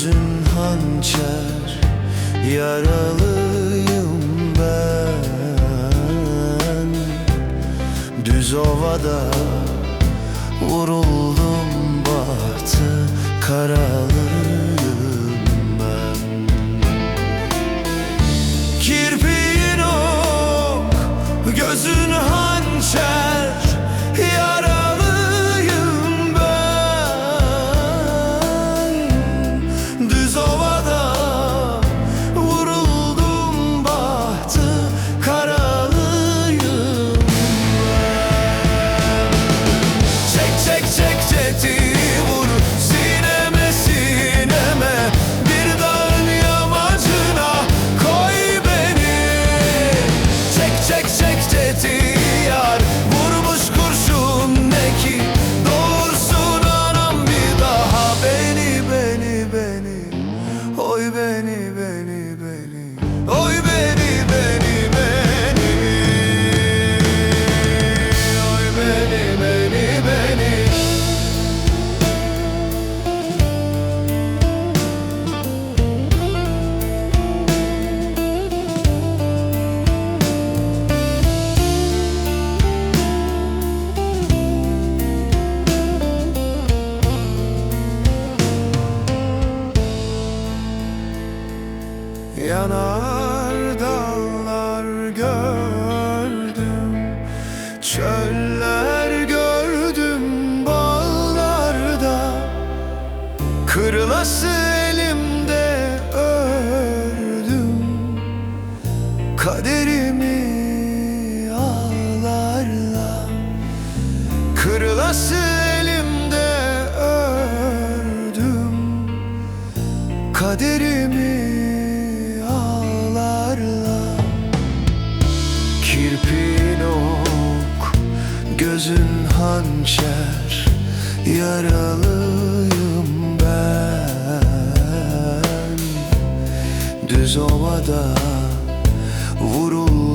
Gözün hançer, yaralıyım ben. Düz ovada vuruldum, bahtı karalıyım ben. Kirpiğin ok, gözün hançer, yaralıyım ben. Düz ovada vuruldum, bahtı karalıyım ben. Çek çek çek tetiği, vur sineme sineme, bir dağın yamacına koy beni. Çek çek çek tetiği yar, vurmuş kurşun ne ki, doğursun anam bir daha beni beni beni. Oy beni beni beni, oy beni beni beni, oy beni beni beni. Yanar dağlar gördüm, çöller gördüm bağlarda. Kırılası elimde ördüm, kaderimi ağlarla. Kırılası elimde ördüm, kaderimi ağlarla. Kirpiğin ok, gözün hançer, yaralıyım ben. Düz ovada vurul